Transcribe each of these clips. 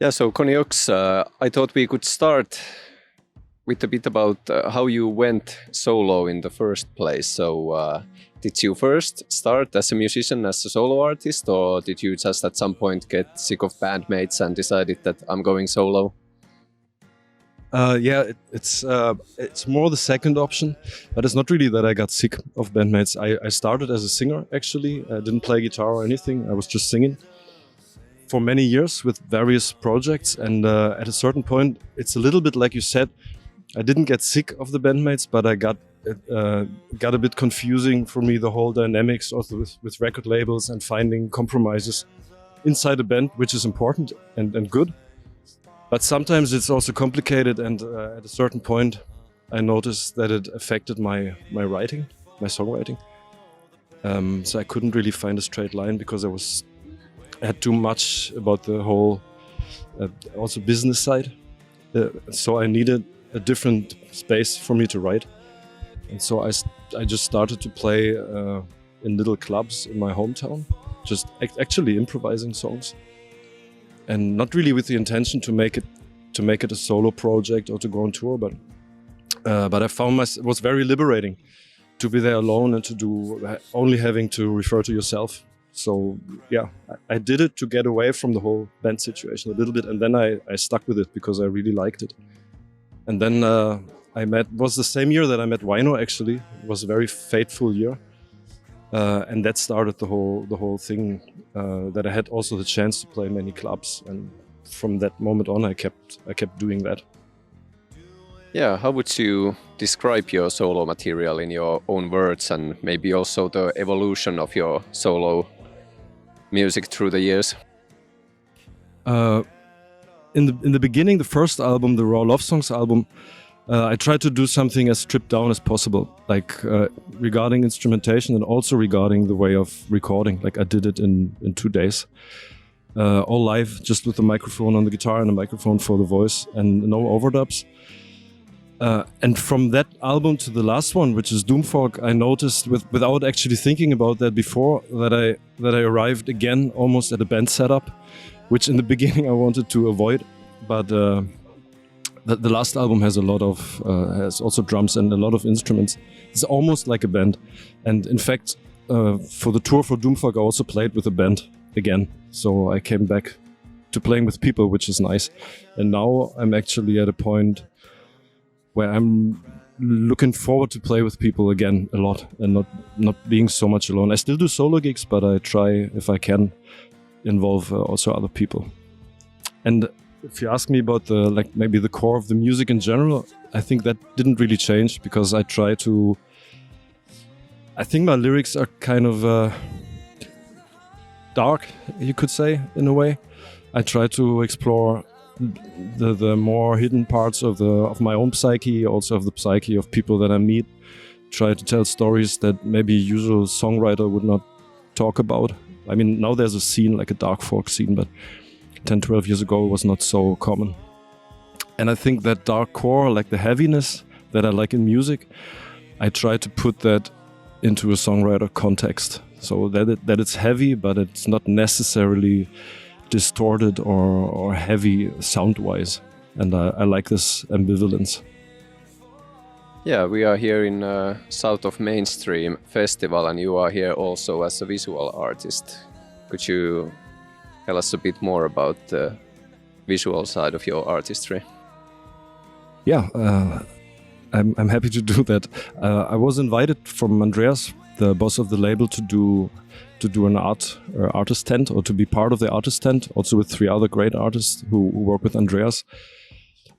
Yeah, so Conny Ochs, I thought we could start with a bit about how you went solo in the first place. So, did you first start as a musician, as a solo artist, or did you just at some point get sick of bandmates and decided that I'm going solo? It's more the second option, but it's not really that I got sick of bandmates. I started as a singer actually. I didn't play guitar or anything. I was just singing for many years with various projects, and at a certain point, it's a little bit like you said. I didn't get sick of the bandmates, but I got a bit confusing for me, the whole dynamics also with record labels and finding compromises inside a band, which is important and good. But sometimes it's also complicated, and at a certain point, I noticed that it affected my writing, my songwriting. So I couldn't really find a straight line because I had too much about the whole also business side. So I needed a different space for me to write. And so I just started to play in little clubs in my hometown, just actually improvising songs. And not really with the intention to make it a solo project or to go on tour, but I found it was very liberating to be there alone and to do only having to refer to yourself. So yeah, I did it to get away from the whole band situation a little bit, and then I stuck with it because I really liked it. And then was the same year that I met Waino. Actually, it was a very fateful year. And that started the whole thing, that I had also the chance to play many clubs, and from that moment on I kept doing that. Yeah, how would you describe your solo material in your own words, and maybe also the evolution of your solo music through the years? In the beginning, the first album, the Raw Love Songs album, I tried to do something as stripped down as possible, like regarding instrumentation and also regarding the way of recording. Like I did it in 2 days, all live, just with the microphone on the guitar and a microphone for the voice, and no overdubs. And from that album to the last one, which is Doomfog, I noticed, without actually thinking about that before, that I arrived again almost at a band setup, which in the beginning I wanted to avoid, but. The last album has has also drums and a lot of instruments. It's almost like a band. And in fact, for the tour for Doomfog, I also played with a band again. So I came back to playing with people, which is nice. And now I'm actually at a point where I'm looking forward to play with people again a lot and not being so much alone. I still do solo gigs, but I try, if I can, involve also other people. And if you ask me about maybe the core of the music in general, I think that didn't really change, because I think my lyrics are kind of dark, you could say, in a way. I try to explore the more hidden parts of my own psyche, also of the psyche of people that I meet. Try to tell stories that maybe a usual songwriter would not talk about. I mean, now there's a scene, like a dark folk scene, but 10, 12 years ago it was not so common. And I think that dark core, like the heaviness that I like in music, I try to put that into a songwriter context, so that it's heavy, but it's not necessarily distorted or heavy sound-wise. And I like this ambivalence. Yeah, we are here in south of Mainstream Festival, and you are here also as a visual artist. Could you tell us a bit more about the visual side of your artistry? Yeah, I'm happy to do that. I was invited from Andreas, the boss of the label, to do an artist tent, or to be part of the artist tent, also with 3 other great artists who work with Andreas.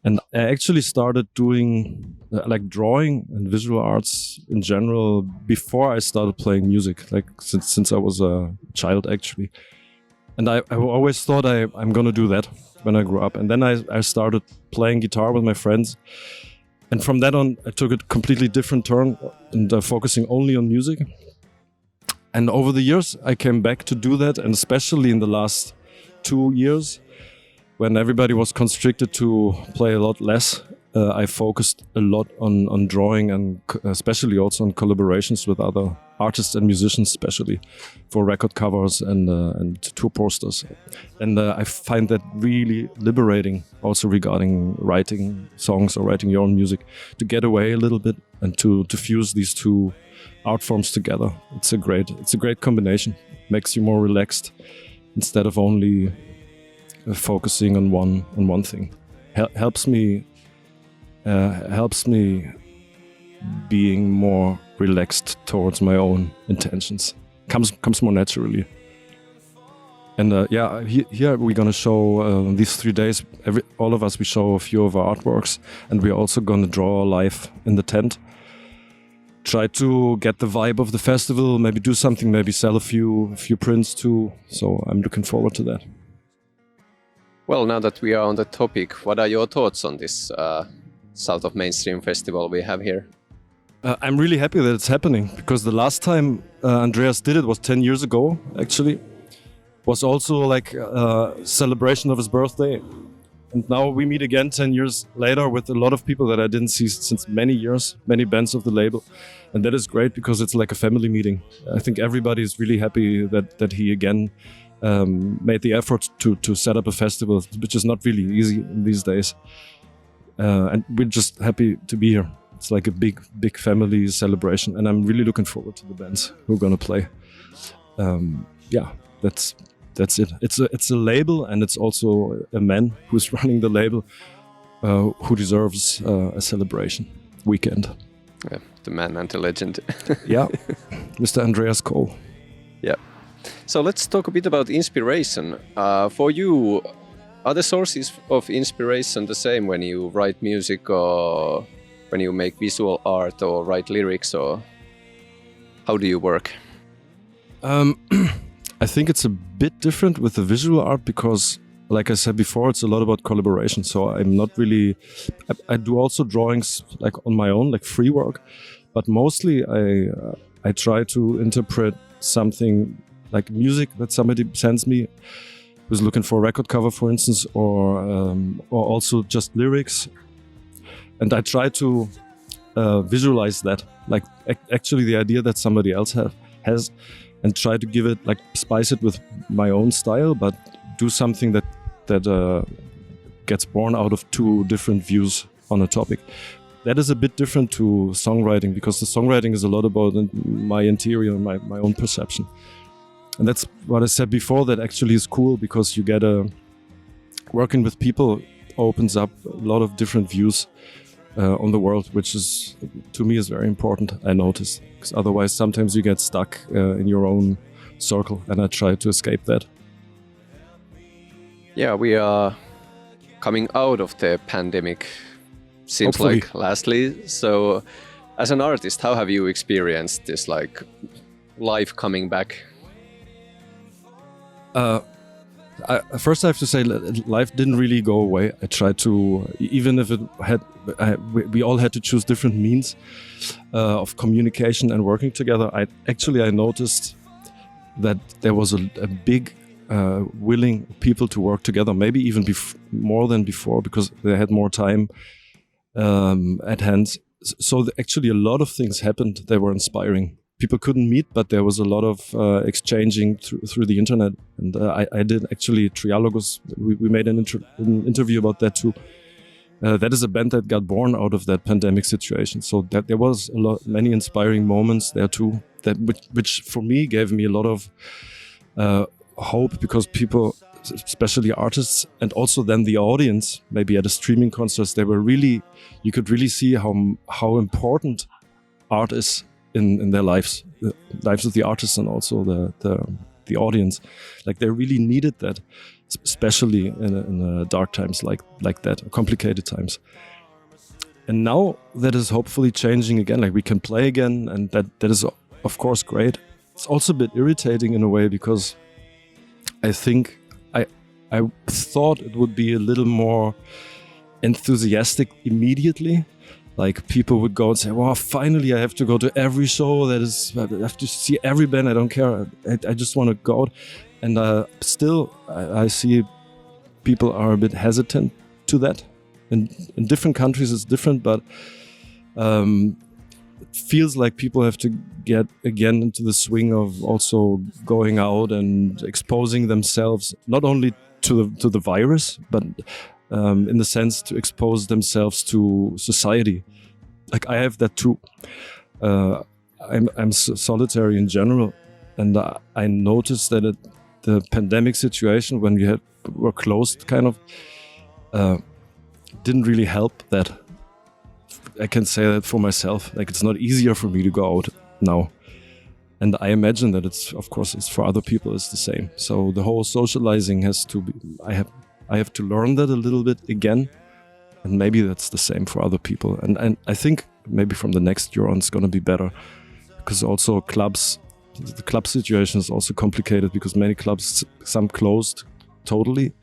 And I actually started doing like drawing and visual arts in general before I started playing music, like since I was a child actually. And I always thought I'm gonna do that when I grew up. And then I started playing guitar with my friends. And from that on, I took a completely different turn and focusing only on music. And over the years, I came back to do that. And especially in the last 2 years, when everybody was constricted to play a lot less, I focused a lot on drawing and especially also on collaborations with other artists and musicians, especially for record covers and tour posters. And I find that really liberating also regarding writing songs or writing your own music, to get away a little bit and to fuse these two art forms together. It's a great combination. Makes you more relaxed instead of only focusing on one thing. Helps me being more relaxed towards my own intentions. Comes more naturally. And here we're gonna show these 3 days. All of us, we show a few of our artworks, and we're also gonna draw live in the tent. Try to get the vibe of the festival. Maybe do something. Maybe sell a few prints too. So I'm looking forward to that. Well, now that we are on the topic, what are your thoughts on this South of Mainstream festival we have here? I'm really happy that it's happening, because the last time Andreas did it was 10 years ago, actually. Was also like a celebration of his birthday. And now we meet again 10 years later with a lot of people that I didn't see since many years, many bands of the label. And that is great, because it's like a family meeting. I think everybody is really happy that he again made the effort to set up a festival, which is not really easy in these days. And we're just happy to be here. It's like a big family celebration, and I'm really looking forward to the bands who are gonna play. That's it. It's a label, and it's also a man who's running the label who deserves a celebration weekend. Yeah, the man and the legend. Yeah, Mr. Andreas Cole. Yeah. So let's talk a bit about inspiration. For you, are the sources of inspiration the same when you write music, or when you make visual art, or write lyrics, or how do you work? I think it's a bit different with the visual art, because, like I said before, it's a lot about collaboration. So I'm not really... I do also drawings like on my own, like free work, but mostly I try to interpret something like music that somebody sends me, who's looking for a record cover, for instance, or also just lyrics. And I try to visualize that, like actually the idea that somebody else has, and try to give it, like, spice it with my own style, but do something that gets born out of two different views on a topic. That is a bit different to songwriting, because the songwriting is a lot about my interior, my own perception. And that's what I said before, that actually is cool, because you get working with people opens up a lot of different views on the world, which is, to me, is very important, I notice. Because otherwise sometimes you get stuck in your own circle, and I try to escape that. Yeah, we are coming out of the pandemic, seems Hopefully. like, lastly. So as an artist, how have you experienced this, like, life coming back? First I have to say, life didn't really go away. I tried to, even if it had, we all had to choose different means of communication and working together. I noticed that there was a big willing people to work together, maybe even more than before, because they had more time at hand. So actually a lot of things happened. They were inspiring. People couldn't meet, but there was a lot of exchanging through the internet. And I did actually Trialogus. We made an interview about that too. That is a band that got born out of that pandemic situation. So that there was many inspiring moments there too. Which for me gave me a lot of hope, because people, especially artists, and also then the audience, maybe at a streaming concert, you could really see how important art is in their lives, the lives of the artists, and also the audience. Like, they really needed that, especially in dark times like that, complicated times. And now that is hopefully changing again. Like, we can play again, and that is of course great. It's also a bit irritating in a way, because I think I thought it would be a little more enthusiastic immediately. Like, people would go and say, "Wow, finally I have to go to every show. I have to see every band. I don't care. I just want to go out." And still, I see people are a bit hesitant to that. In different countries it's different, but it feels like people have to get again into the swing of also going out and exposing themselves, not only to the virus, but in the sense to expose themselves to society. Like I have that too. I'm solitary in general, and I noticed that the pandemic situation, when we were closed, kind of didn't really help that. I can say that for myself. Like it's not easier for me to go out now, and I imagine that of course it's for other people it's the same. So the whole socializing has to be. I have to learn that a little bit again, and maybe that's the same for other people. And I think maybe from the next year on it's going to be better, because also the club situation is also complicated because many clubs, some closed totally,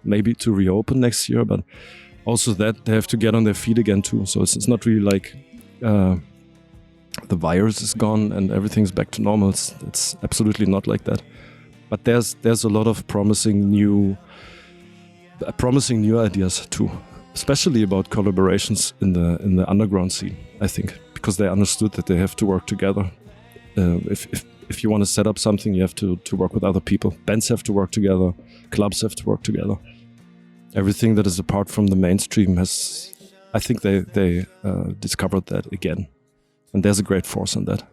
maybe to reopen next year, but also that they have to get on their feet again too. So it's not really like the virus is gone and everything's back to normal. It's absolutely not like that. But there's a lot of promising new ideas too, especially about collaborations in the underground scene. I think because they understood that they have to work together. If you want to set up something, you have to work with other people. Bands have to work together. Clubs have to work together. Everything that is apart from the mainstream has, I think they discovered that again. And there's a great force in that.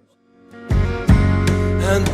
And